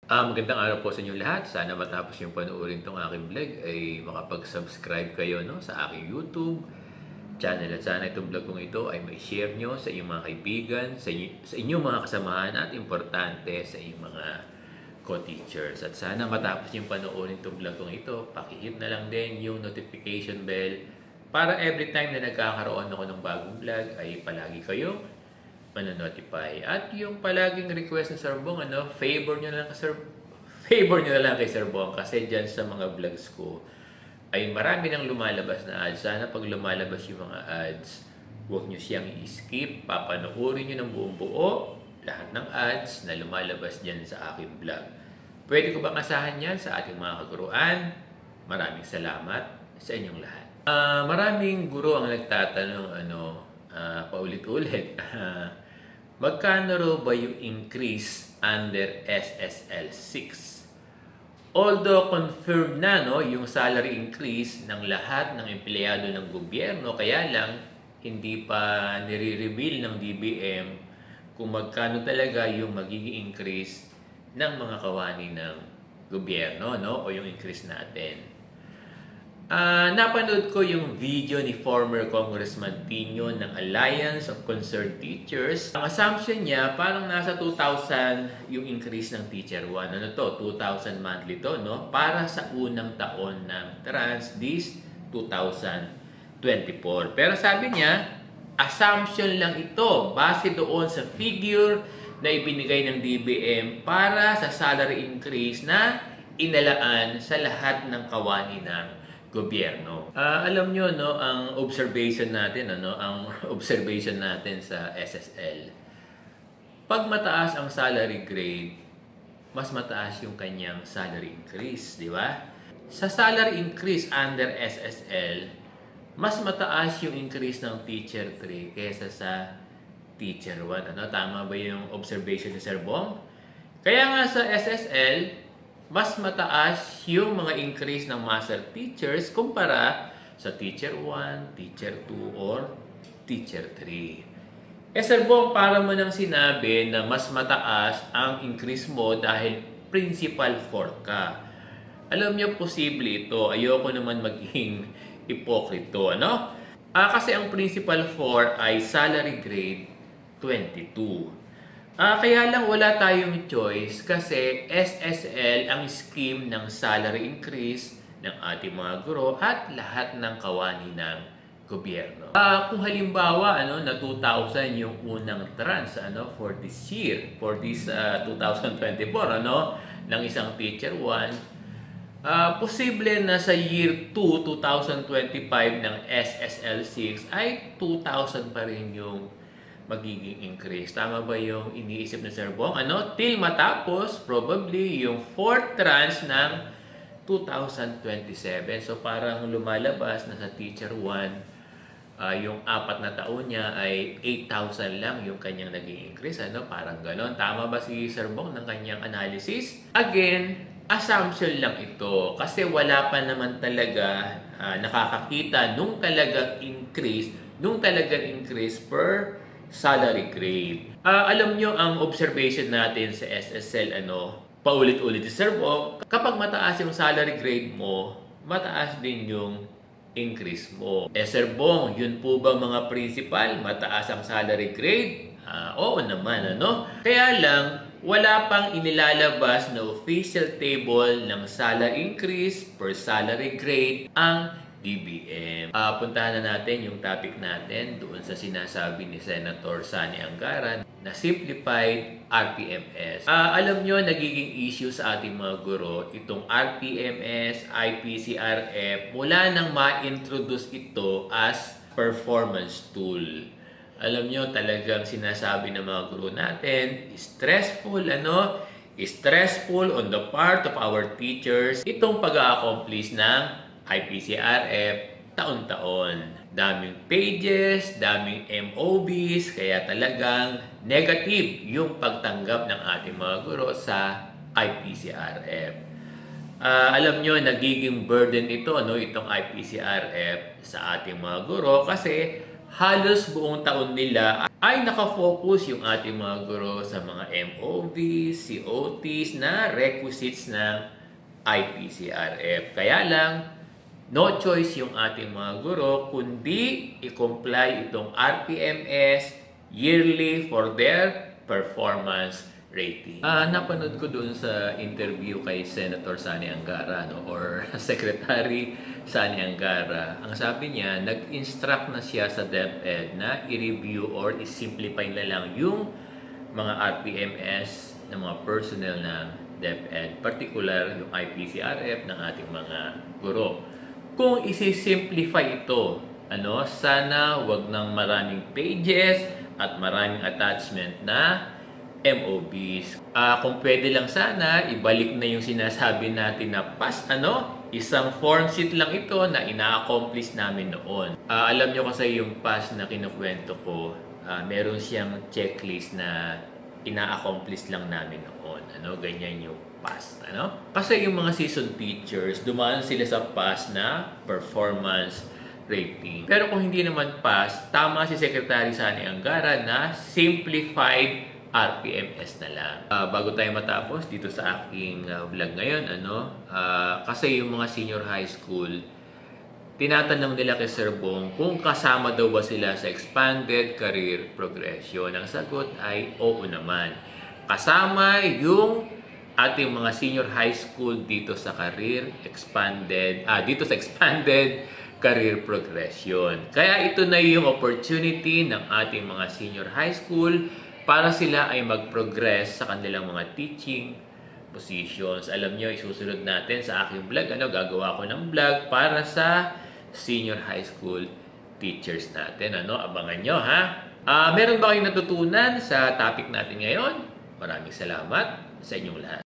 Magandang araw po sa inyo lahat. Sana matapos yung panoorin tong aking vlog ay makapag-subscribe kayo sa aking YouTube channel. At sana itong vlog kong ito ay may share nyo sa inyong mga kaibigan, sa inyong mga kasamahan at importante sa inyong mga co-teachers. At sana matapos yung panoorin itong vlog kong ito, pakihit na lang din yung notification bell para every time na nagkakaroon ako ng bagong vlog ay palagi kayo manonotify. At yung palaging request ng Sir Bong, favor nyo na lang kay Sir Bong kasi dyan sa mga vlogs ko ay marami nang lumalabas na ads. Sana pag lumalabas yung mga ads, huwag nyo siyang i-skip. Papanoorin nyo ng buong buo lahat ng ads na lumalabas dyan sa aking vlog. Pwede ko bang asahan yan sa ating mga kaguruan? Maraming salamat sa inyong lahat. Maraming guro ang nagtatanong paulit-ulit. Magkano raw ba yung increase under SSL 6? Although confirmed na yung salary increase ng lahat ng empleyado ng gobyerno, kaya lang hindi pa nire-reveal ng DBM kung magkano talaga yung magiging increase ng mga kawani ng gobyerno o yung increase natin. Napanood ko yung video ni former Congressman Tino ng Alliance of Concerned Teachers. Ang assumption niya, parang nasa 2,000 yung increase ng Teacher 1. 2,000 monthly to, para sa unang taon ng trans this 2024. Pero sabi niya, assumption lang ito base doon sa figure na ibinigay ng DBM para sa salary increase na inalaan sa lahat ng kawani ng gobyerno. Alam nyo, ang observation natin, sa SSL, pag mataas ang salary grade, mas mataas yung kanyang salary increase, di ba? Sa salary increase under SSL, mas mataas yung increase ng Teacher 3 kaysa sa Teacher 1. Tama ba yung observation ni Sir Bong? Kaya nga sa SSL, mas mataas yung mga increase ng master teachers kumpara sa Teacher 1, Teacher 2, or Teacher 3. Sir Bong, para mo nang sinabi na mas mataas ang increase mo dahil Principal 4 ka. Alam niyo, posible ito. Ayoko naman maging ipokrito, kasi ang Principal 4 ay salary grade 22. Kaya lang wala tayong choice kasi SSL ang scheme ng salary increase ng ating mga guro at lahat ng kawani ng gobyerno. Kung halimbawa na 2,000 yung unang trans for this year, for this 2024 ng isang Teacher 1, posible na sa year 2, 2025 ng SSL 6 ay 2,000 pa rin yung magiging increase. Tama ba yung iniisip ni Sir Bong? Till matapos, probably, yung 4th tranche ng 2027. So, parang lumalabas na sa Teacher 1, yung 4 na taon niya ay 8,000 lang yung kanyang naging increase. Parang ganon. Tama ba si Sir Bong ng kanyang analysis? Again, assumption lang ito. Kasi wala pa naman talaga nakakakita nung talagang increase per salary grade. Alam nyo, ang observation natin sa SSL, paulit-ulit si Sir Bong, kapag mataas yung salary grade mo, mataas din yung increase mo. Sir Bong, yun po ba mga principal? Mataas ang salary grade? Oo naman, Kaya lang, wala pang inilalabas na official table ng salary increase per salary grade ang DBM. Puntahan na natin yung topic natin doon sa sinasabi ni Senator Sani Anggaran na simplified RPMS. Alam nyo, nagiging issue sa ating mga guro itong RPMS, IPCRF mula nang ma-introduce ito as performance tool. Alam nyo, talagang sinasabi ng mga guro natin, stressful on the part of our teachers itong pag-a-accomplish ng IPCRF taon-taon. Daming pages, daming MOBs, kaya talagang negative yung pagtanggap ng ating mga guro sa IPCRF. Alam nyo, nagiging burden ito, itong IPCRF sa ating mga guro kasi halos buong taon nila ay nakafocus yung ating mga guro sa mga MOVs, COTs na requisites ng IPCRF. Kaya lang, no choice yung ating mga guro kundi i-comply itong RPMS yearly for their performance rating. Napanood ko doon sa interview kay Senator Sani Angara, no, or Secretary Sani Angara. Ang sabi niya, nag-instruct na siya sa DepEd na i-review or i-simplify na lang yung mga RPMS ng mga personnel ng DepEd, particular yung IPCRF ng ating mga guro. Kung isi-simplify ito, sana wag ng maraming pages at maraming attachment na MOBs. Kung pwede lang sana, ibalik na yung sinasabi natin na past, isang form sheet lang ito na ina-accomplish namin noon. Alam nyo kasi yung past na kinukwento ko, meron siyang checklist na ina-accomplish lang namin noon. Ganyan yung past. Kasi yung mga season teachers, dumaan sila sa past na performance rating. Pero kung hindi naman past, tama si Secretary Sani Angara na simplified RPMS na lang. Bago tayo matapos dito sa aking vlog ngayon, kasi yung mga senior high school, tinatanong nila kay Sir Bong kung kasama daw ba sila sa expanded career progression. Ang sagot ay oo naman. Kasama yung ating mga senior high school dito sa expanded career progression. Kaya ito na yung opportunity ng ating mga senior high school para sila ay mag-progress sa kanilang mga teaching positions. Alam nyo, isusunod natin sa aking vlog. Gagawa ko ng vlog para sa senior high school teachers natin. Abangan nyo, ha? Meron ba kayong natutunan sa topic natin ngayon? Maraming salamat sa inyong lahat.